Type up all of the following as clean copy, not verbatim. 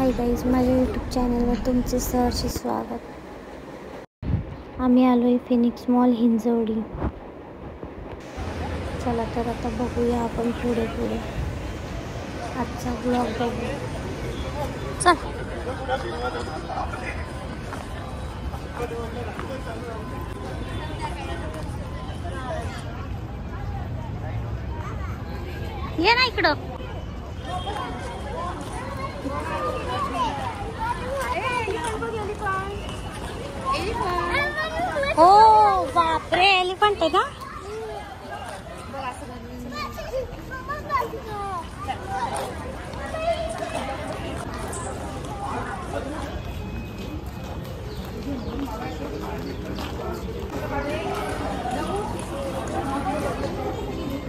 Hi guys, माझ्या YouTube चॅनलवर तुमचे सहर्ष स्वागत. आम्ही आलो आहे फिनिक्स मॉल हिंजवडी. चला तर आता बघूया आपण पुढे आजचा ब्लॉग बघू. चल ये ना इकडं. हो बापरे, एलिफंट आहे का?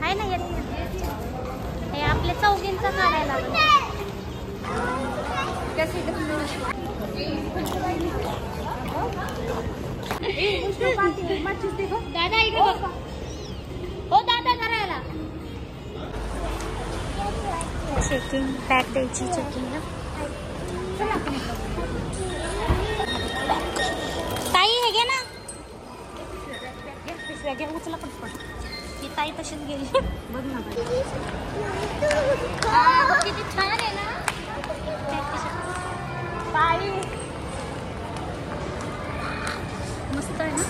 आहे ना, हे आपल्या चौघींचा काढायला दादा इकडे बघ. हो दादा करायला चेकिंग, बॅग द्यायची चेकिंग. ताई हे घे ना, पिशव्या घे, उचला पटकन. ही ताई तशीच गेली. बघ ना किती छान आहे ना ताई, मस्त आहे ना.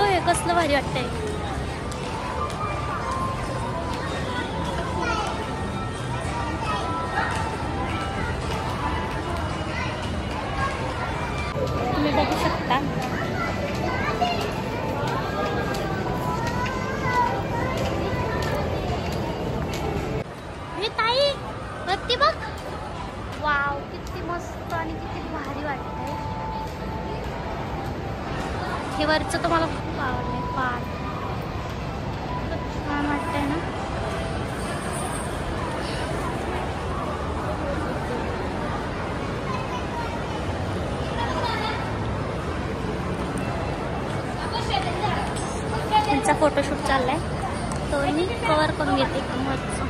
हे कसलं भारी वाटतंय. तुम्ही बघू शकता. हे ताई बघते बघ. वाव, किती मस्त आणि किती भारी वाटतंय. हे वरचं तर मला खूप आवडलंय. पार्क छान वाटतंय ना. त्यांचा फोटोशूट चाललाय, तो मी कव्हर करून घेते एकदम वरचं.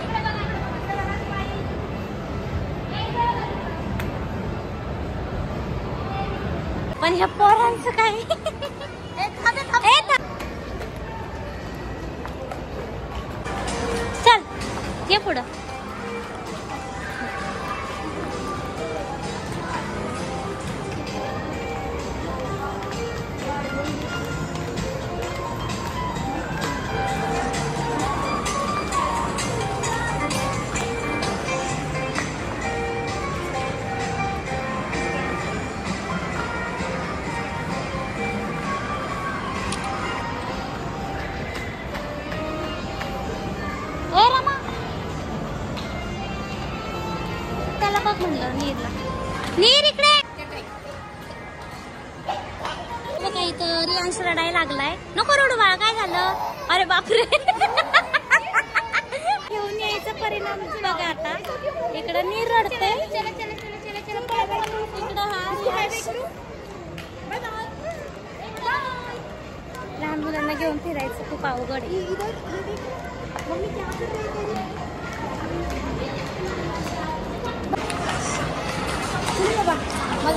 पण ह्या पोरांचं काय. चल ये पुढं. बघ म्हणलं नीरला. नीर इकडे बघा, इथं रियांश रडायला लागलाय. नको रडू बाळा, काय झालं? अरे बापरे. घेऊन यायचा परिणाम बघा. आता इकडं नीर रडते, इकडं हा लहान मुलांना घेऊन फिरायचं खूप अवघड आहे.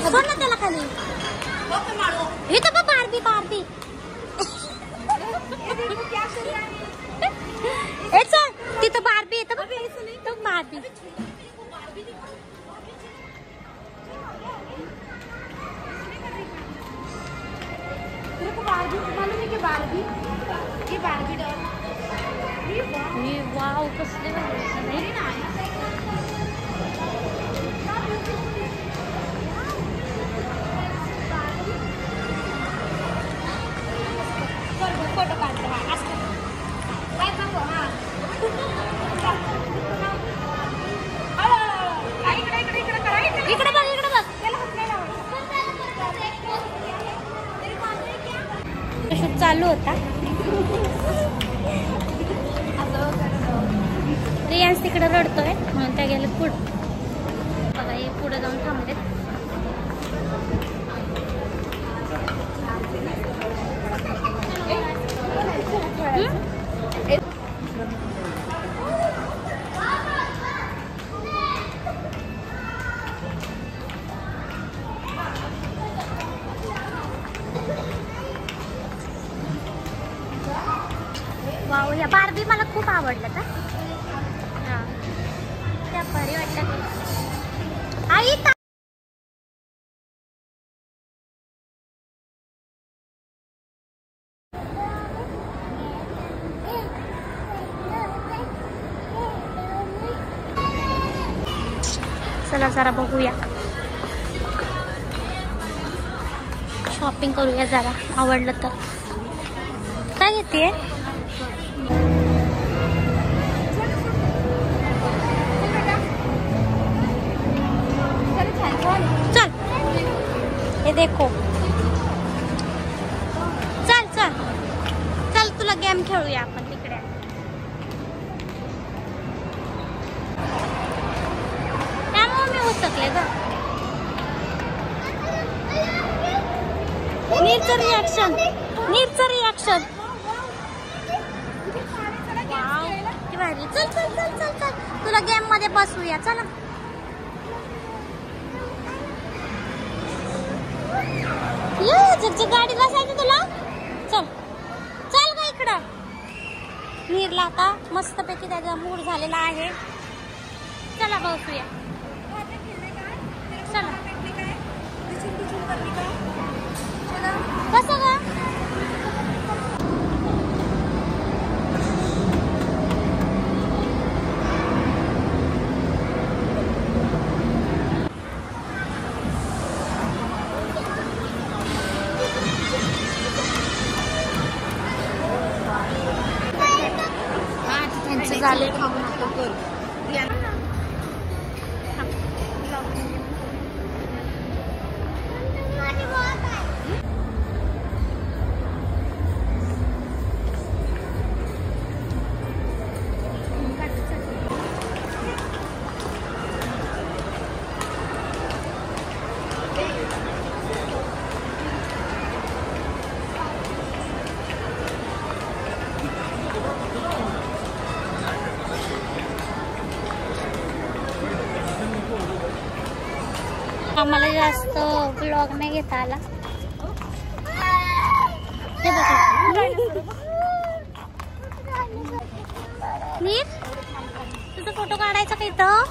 सोड ना त्याला खाली. इथं बघ बारबी. चल तिथं बारबी येतं बघ. बारबी वाव, कसले फोटो काढतो. इकडे बघ. शूट चालू होता. रियांश तिकडे रडतोय म्हणून त्या गेले पुढे. बघा हे पुढे जाऊन थांबले. ऍक्च्युली मला खूप आवडलं का त्या भारी वाटलं आई. चला जरा बघूया, शॉपिंग करूया जरा, आवडलं तर. काय घेते? चल हे देखो. चल चल चल तुला गेम खेळूया आपण तिकडे. त्यामुळे मी उचकले ग. नीरचं रिॲक्शन, नीरचं रिॲक्शन. किती भारी. चल चल चल चल चल तुला गेम मध्ये बसूया. चला ये गाडी बसायचं तुला. चल चल ग इकडं. नीरला आता मस्तपैकी त्याचा मूड झालेला आहे. चला बसूया. चला कसं ग? झाले आम्हाला जास्त व्लॉग नाही घेता आला. नीर तुझा फोटो काढायचा का इथं?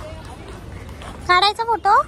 काढायचा फोटो.